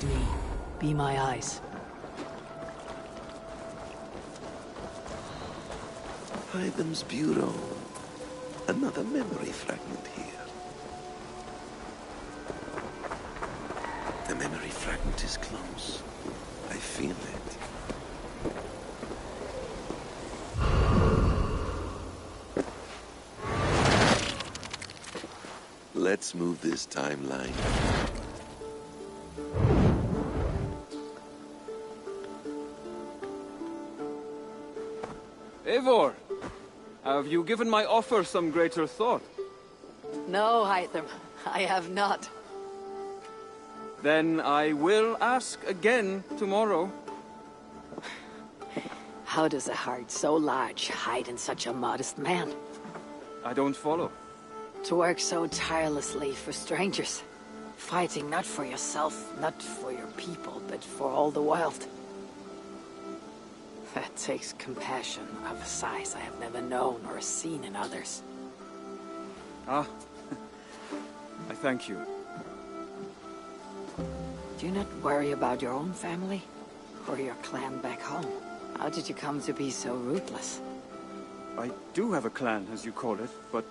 Lead me. Be my eyes. Hytham's Bureau. Another memory fragment here. The memory fragment is close. I feel it. Let's move this timeline. Eivor, have you given my offer some greater thought? No, Hytham, I have not. Then I will ask again tomorrow. How does a heart so large hide in such a modest man? I don't follow. To work so tirelessly for strangers. Fighting not for yourself, not for your people, but for all the world. That takes compassion of a size I have never known or seen in others. Ah, I thank you. Do you not worry about your own family? Or your clan back home? How did you come to be so ruthless? I do have a clan, as you call it, but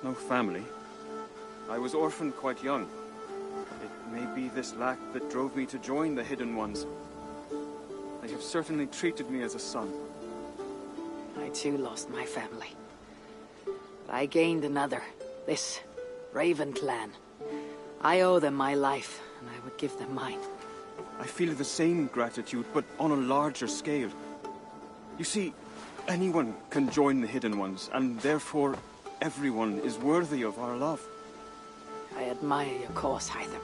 no family. I was orphaned quite young. It may be this lack that drove me to join the Hidden Ones. They have certainly treated me as a son. I too lost my family. But I gained another. This Raven clan. I owe them my life, and I would give them mine. I feel the same gratitude, but on a larger scale. You see, anyone can join the Hidden Ones, and therefore everyone is worthy of our love. I admire your cause, Hytham.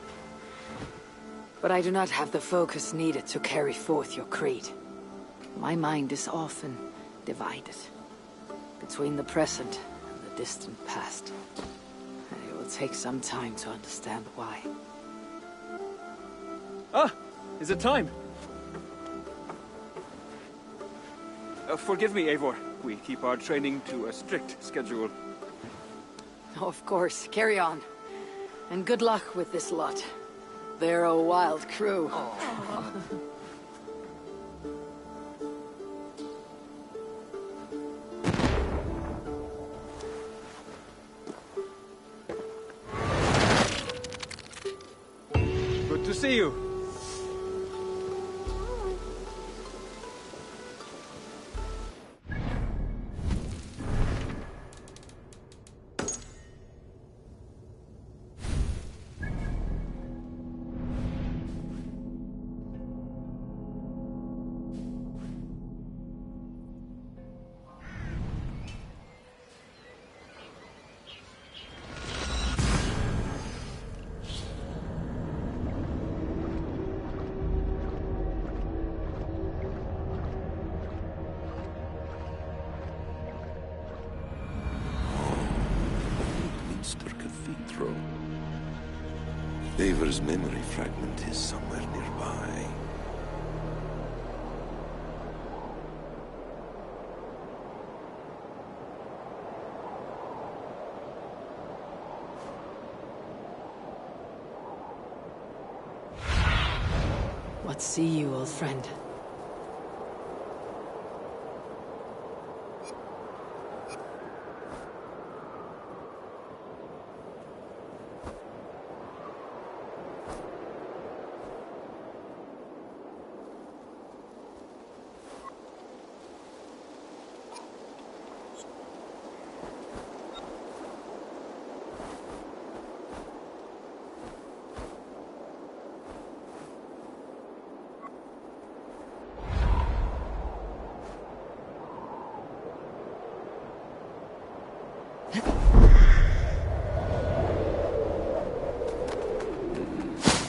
But I do not have the focus needed to carry forth your creed. My mind is often divided between the present and the distant past. It will take some time to understand why. Ah! Is it time? Forgive me, Eivor. We keep our training to a strict schedule. Oh, of course. Carry on. And good luck with this lot. They're a wild crew. Good to see you. Eivor's memory fragment is somewhere nearby. What see you, old friend?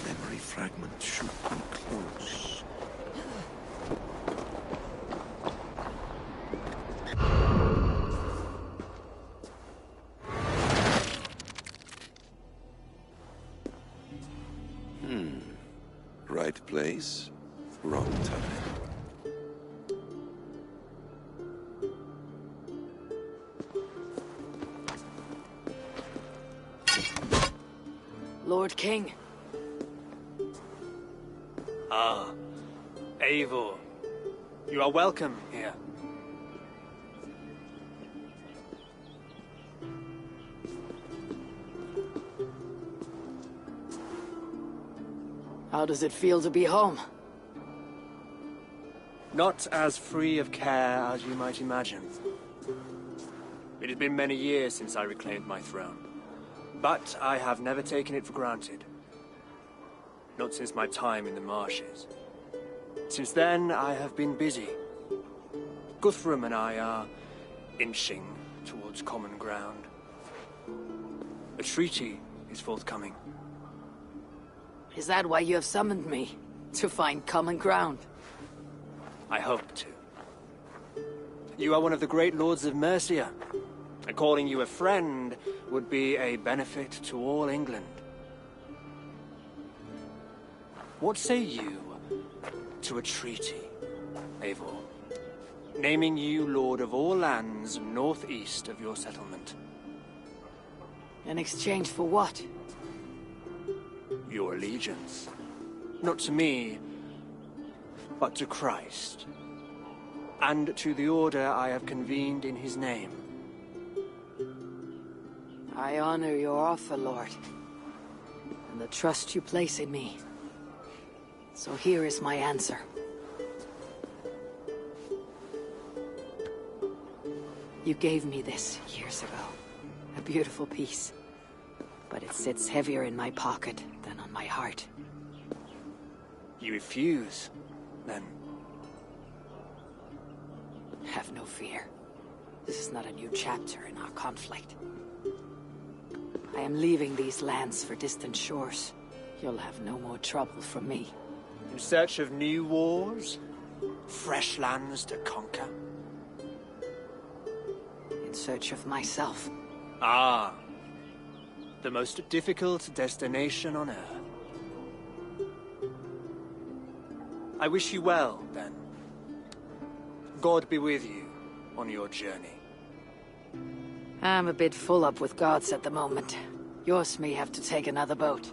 Memory fragment should be close. Right place, wrong time. Lord King. Ah, Eivor. You are welcome here. How does it feel to be home? Not as free of care as you might imagine. It has been many years since I reclaimed my throne, but I have never taken it for granted. Not since my time in the marshes. Since then, I have been busy. Guthrum and I are inching towards common ground. A treaty is forthcoming. Is that why you have summoned me? To find common ground? I hope to. You are one of the great lords of Mercia, and calling you a friend would be a benefit to all England. What say you to a treaty, Eivor? Naming you lord of all lands northeast of your settlement. In exchange for what? Your allegiance. Not to me, but to Christ. And to the order I have convened in his name. I honor your offer, Lord, and the trust you place in me. So here is my answer. You gave me this years ago. A beautiful piece. But it sits heavier in my pocket than on my heart. You refuse, then? Have no fear. This is not a new chapter in our conflict. I am leaving these lands for distant shores. You'll have no more trouble from me. In search of new wars? Fresh lands to conquer? In search of myself. Ah. The most difficult destination on Earth. I wish you well, then. God be with you on your journey. I'm a bit full up with gods at the moment. Yours may have to take another boat.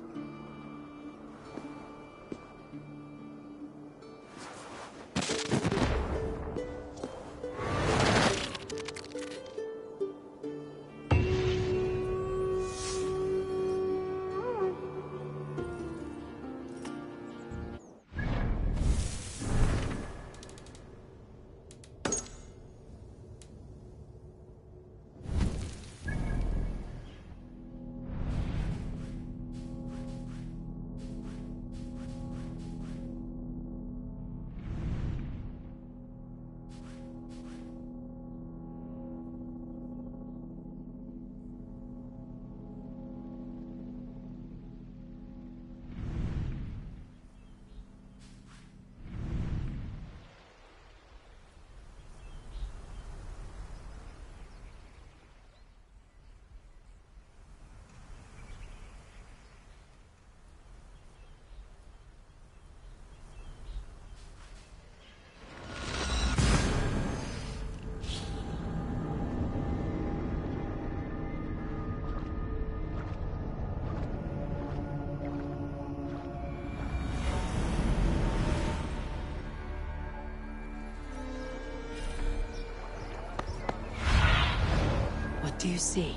What do you see?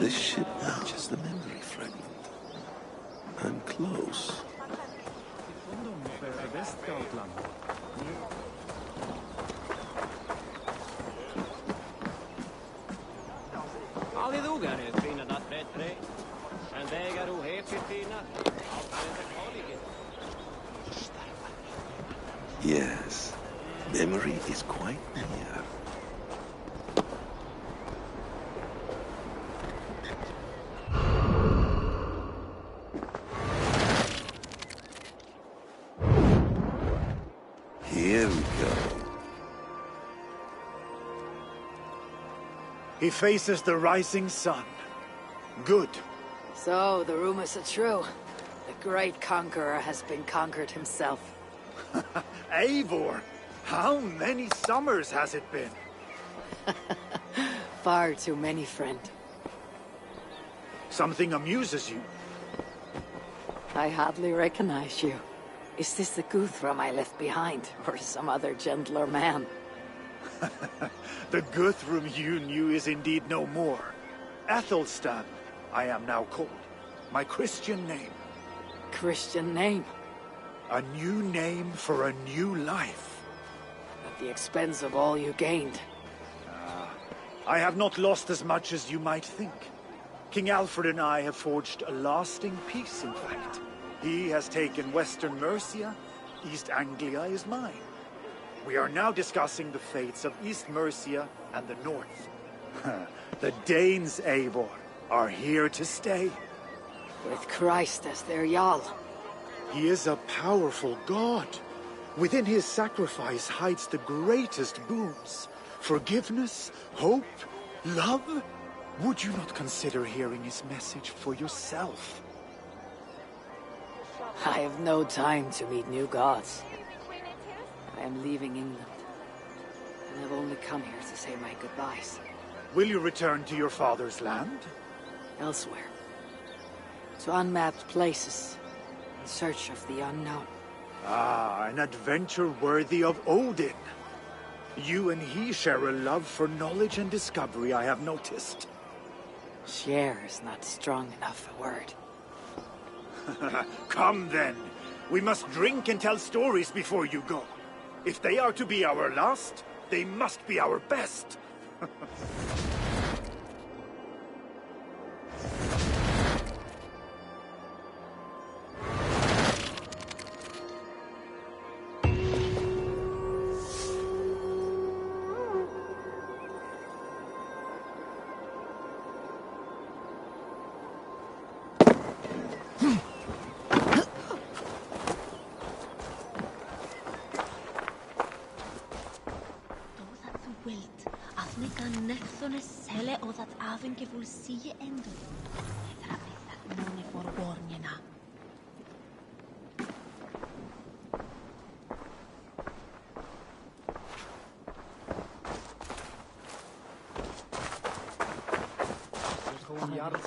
This ship now just a memory fragment. I'm close. Yes, memory is quite near. Here we go. He faces the rising sun. Good. So, the rumors are true. The great conqueror has been conquered himself. Eivor, how many summers has it been? Far too many, friend. Something amuses you. I hardly recognize you. Is this the Guthrum I left behind, or some other gentler man? The Guthrum you knew is indeed no more. Athelstan, I am now called. My Christian name. Christian name? A new name for a new life. At the expense of all you gained. I have not lost as much as you might think. King Alfred and I have forged a lasting peace, in fact. He has taken Western Mercia. East Anglia is mine. We are now discussing the fates of East Mercia and the North. The Danes, Eivor, are here to stay. With Christ as their Jarl. He is a powerful god. Within his sacrifice hides the greatest boons. Forgiveness, hope, love. Would you not consider hearing his message for yourself? I have no time to meet new gods. I am leaving England. And I've only come here to say my goodbyes. Will you return to your father's land? Elsewhere. To unmapped places. In search of the unknown. Ah, an adventure worthy of Odin. You and he share a love for knowledge and discovery, I have noticed. Share is not strong enough a word. Come then. We must drink and tell stories before you go. If they are to be our last, they must be our best.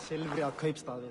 Silfri að kaupstaði.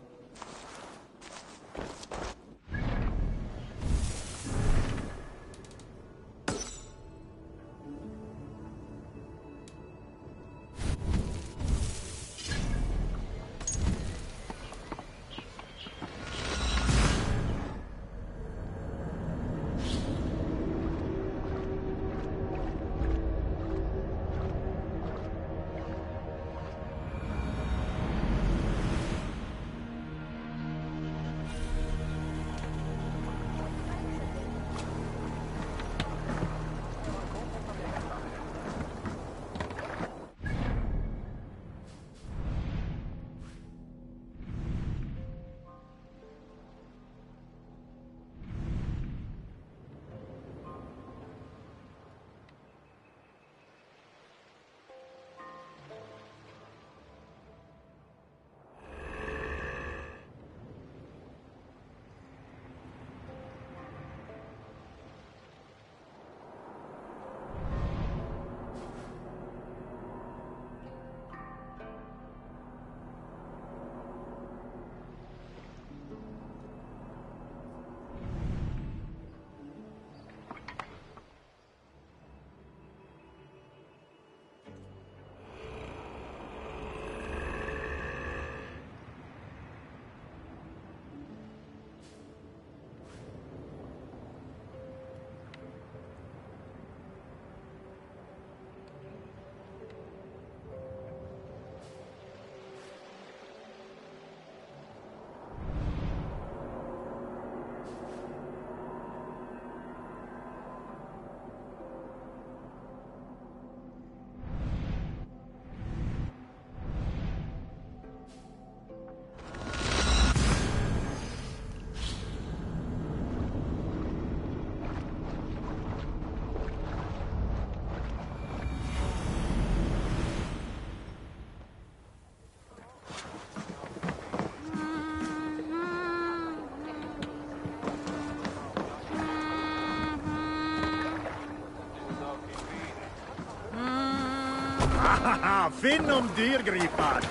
Finn om dyrgripar!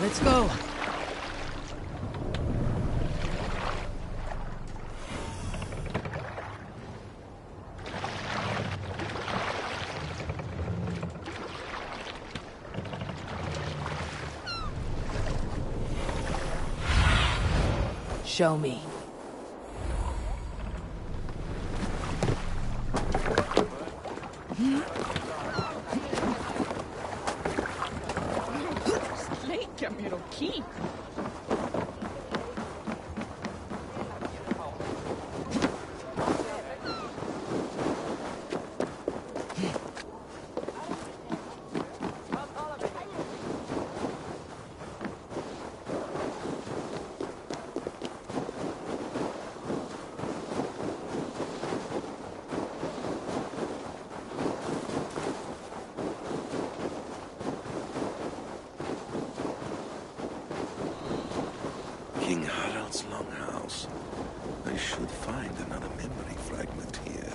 Let's go. Show me. Släcka med dem, King. King Harald's longhouse. I should find another memory fragment here.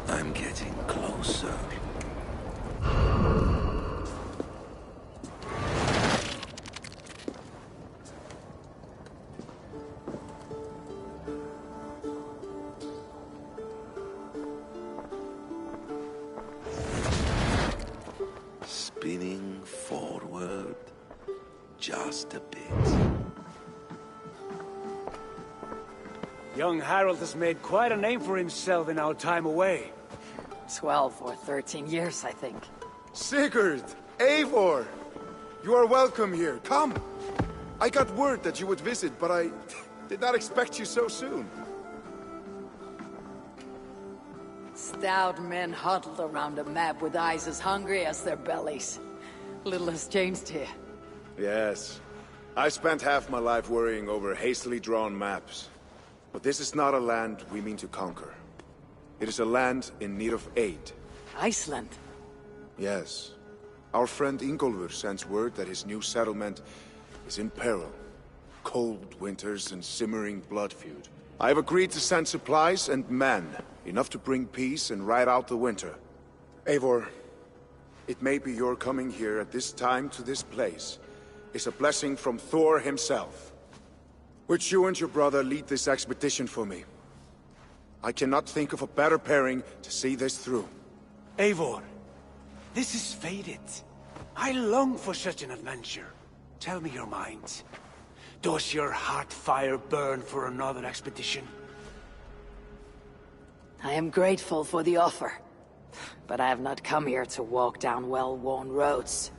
I'm getting closer. Spinning forward just a bit. Young Harold has made quite a name for himself in our time away. 12 or 13 years, I think. Sigurd! Eivor! You are welcome here. Come! I got word that you would visit, but I did not expect you so soon. Stout men huddled around a map with eyes as hungry as their bellies. Little has changed here. Yes. I spent half my life worrying over hastily drawn maps. But this is not a land we mean to conquer. It is a land in need of aid. Iceland? Yes. Our friend Ingólfur sends word that his new settlement is in peril. Cold winters and simmering blood feud. I have agreed to send supplies and men, enough to bring peace and ride out the winter. Eivor, it may be your coming here at this time to this place is a blessing from Thor himself. Would you and your brother lead this expedition for me? I cannot think of a better pairing to see this through. Eivor, this is fated. I long for such an adventure. Tell me your mind. Does your heart fire burn for another expedition? I am grateful for the offer, but I have not come here to walk down well-worn roads.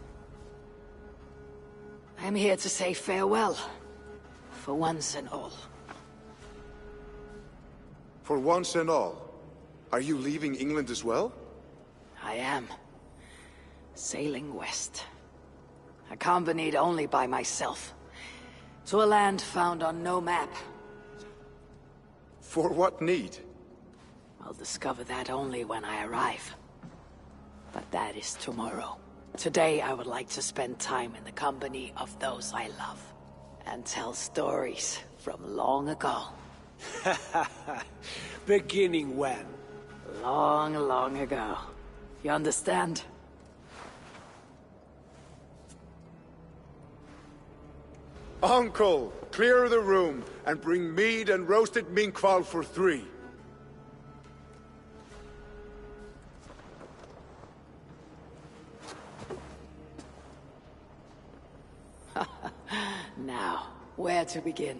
I am here to say farewell, for once and all. For once and all, are you leaving England as well? I am. Sailing west. Accompanied only by myself. To a land found on no map. For what need? I'll discover that only when I arrive. But that is tomorrow. Today I would like to spend time in the company of those I love. And tell stories from long ago. Beginning when? Long, long ago. You understand? Uncle, clear the room and bring mead and roasted minkwal for 3. Now, where to begin?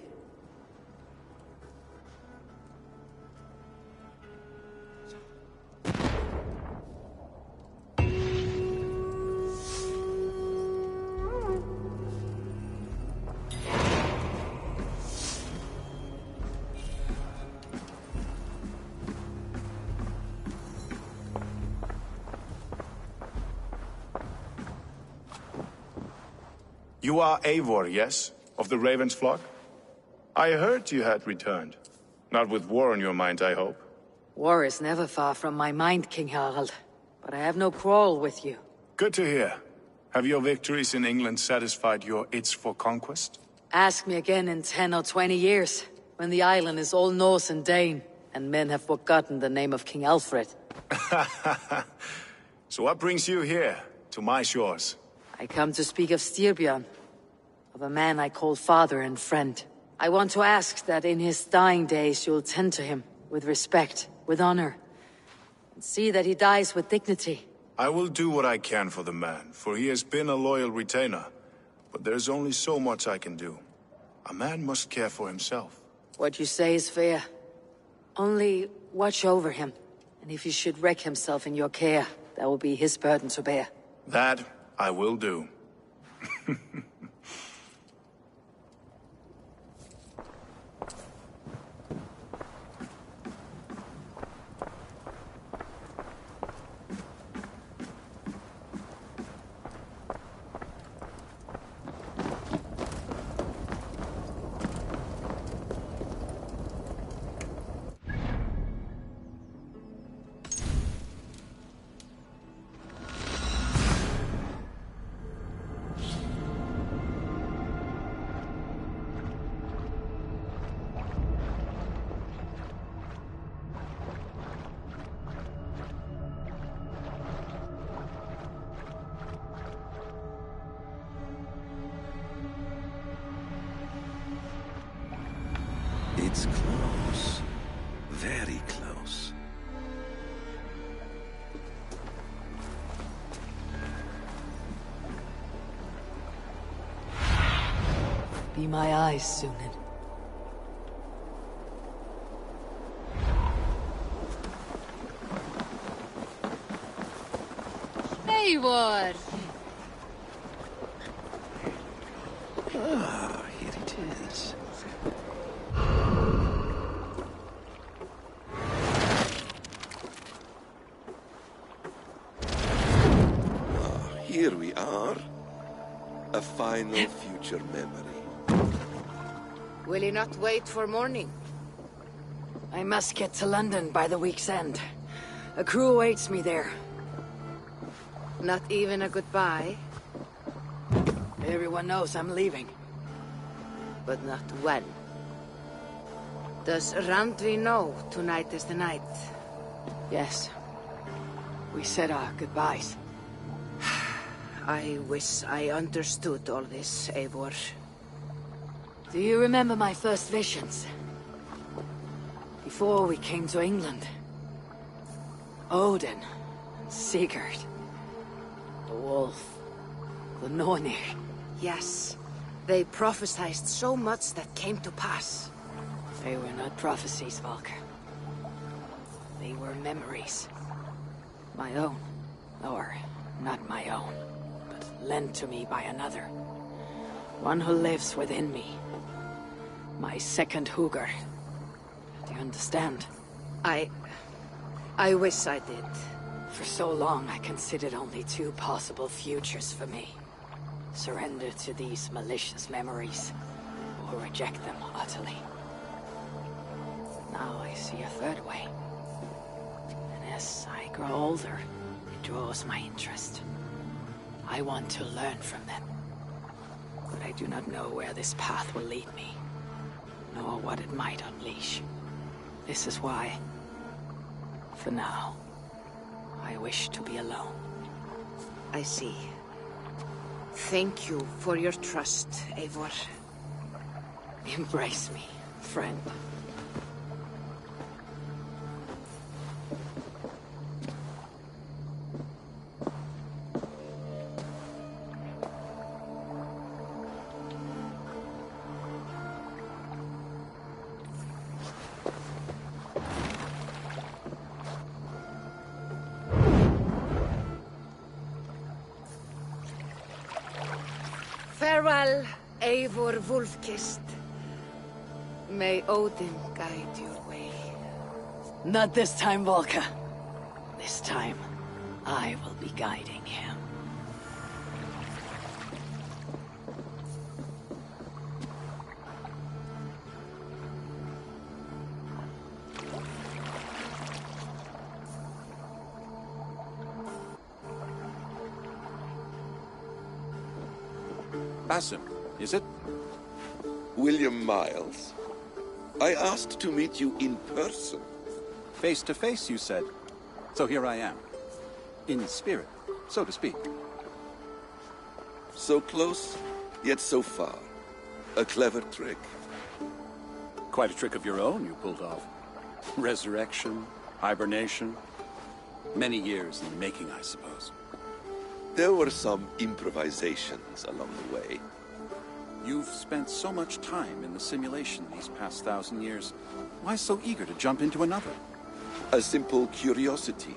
You are Eivor, yes? Of the Raven's flock? I heard you had returned. Not with war on your mind, I hope. War is never far from my mind, King Harald. But I have no quarrel with you. Good to hear. Have your victories in England satisfied your itch for conquest? Ask me again in 10 or 20 years, when the island is all Norse and Dane, and men have forgotten the name of King Alfred. So what brings you here, to my shores? I come to speak of Styrbjörn, of a man I call father and friend. I want to ask that in his dying days you'll tend to him, with respect, with honor, and see that he dies with dignity. I will do what I can for the man, for he has been a loyal retainer. But there's only so much I can do. A man must care for himself. What you say is fair. Only watch over him, and if he should wreck himself in your care, that will be his burden to bear. That I will do. It's close. Very close. Be my eyes, Sunan. Eivor! Ah, here it is. Here we are. A final future memory. Will you not wait for morning? I must get to London by the week's end. A crew awaits me there. Not even a goodbye, Everyone knows I'm leaving. but not when. Does Randvi know tonight is the night? Yes. We said our goodbyes. I wish I understood all this, Eivor. Do you remember my first visions? Before we came to England. Odin, Sigurd, the wolf, the Nornir. Yes, they prophesied so much that came to pass. They were not prophecies, Valka. They were memories. My own. Or, not my own, but lent to me by another. One who lives within me. My second Hugr. Do you understand? I wish I did. For so long, I considered only two possible futures for me. Surrender to these malicious memories, or reject them utterly. Now I see a third way. And as I grow older, it draws my interest. I want to learn from them. But I do not know where this path will lead me, nor what it might unleash. This is why, for now, I wish to be alone. I see. Thank you for your trust, Eivor. Embrace me, friend. Farewell, Eivor Wolf-Kissed. May Odin guide your way. Not this time, Volka. This time, I will be guiding him. Basim, is it? William Miles. I asked to meet you in person. Face to face, you said. So here I am. In spirit, so to speak. So close, yet so far. A clever trick. Quite a trick of your own you pulled off. Resurrection, hibernation. Many years in the making, I suppose. There were some improvisations along the way. You've spent so much time in the simulation these past 1,000 years. Why so eager to jump into another? A simple curiosity.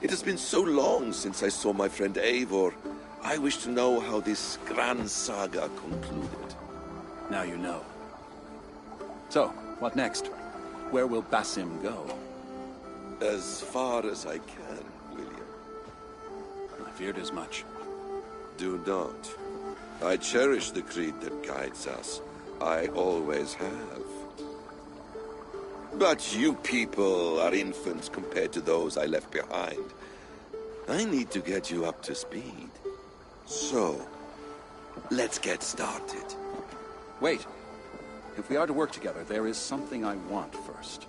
It has been so long since I saw my friend Eivor. I wish to know how this grand saga concluded. Now you know. So, what next? Where will Basim go? As far as I can, William. I feared as much. Do not. I cherish the creed that guides us. I always have. But you people are infants compared to those I left behind. I need to get you up to speed. So, let's get started. Wait. If we are to work together, there is something I want first.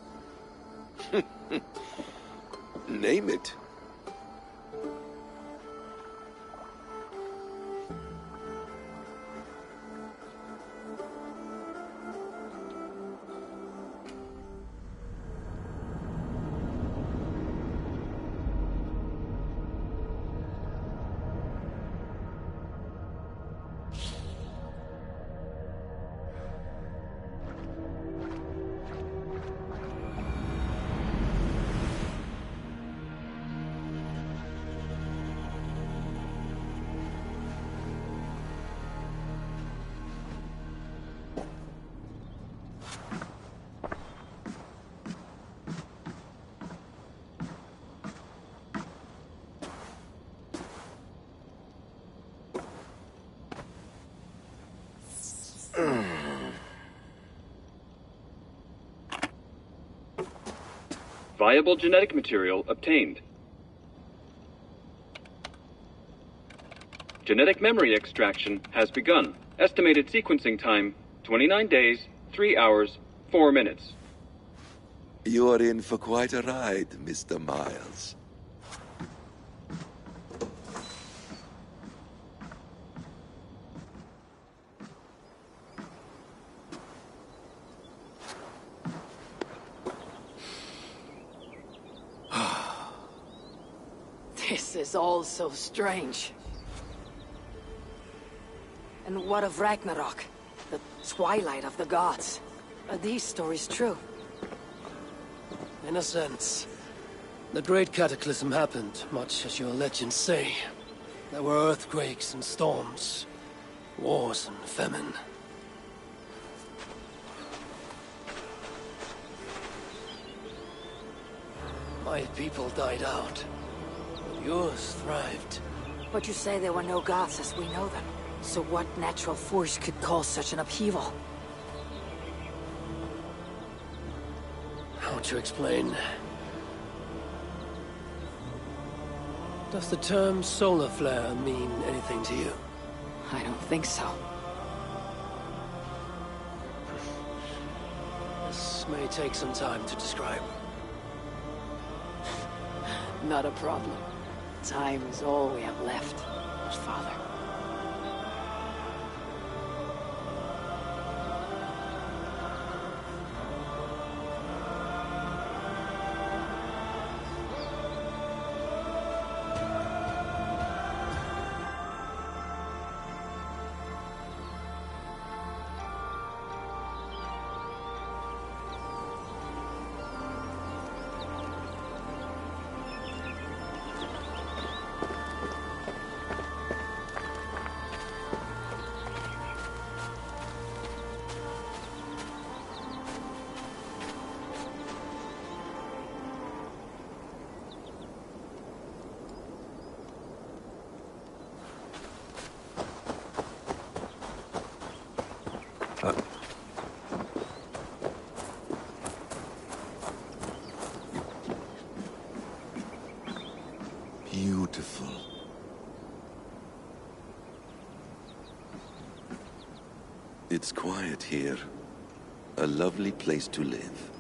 Name it. Viable genetic material obtained. Genetic memory extraction has begun. Estimated sequencing time, 29 days, 3 hours, 4 minutes. You are in for quite a ride, Mr. Miles. This is all so strange. And what of Ragnarok? The twilight of the gods? Are these stories true? In a sense. The Great Cataclysm happened, much as your legends say. There were earthquakes and storms, wars and famine. My people died out. Yours thrived. But you say there were no gods as we know them. So what natural force could cause such an upheaval? How to explain? Does the term solar flare mean anything to you? I don't think so. This may take some time to describe. Not a problem. Time is all we have left, Father. It's quiet here. A lovely place to live.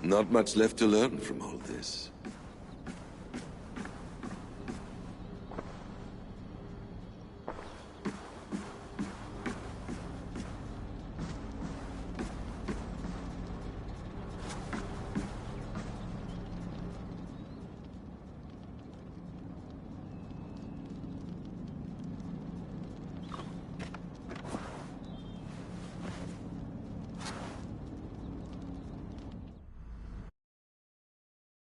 Not much left to learn from all this.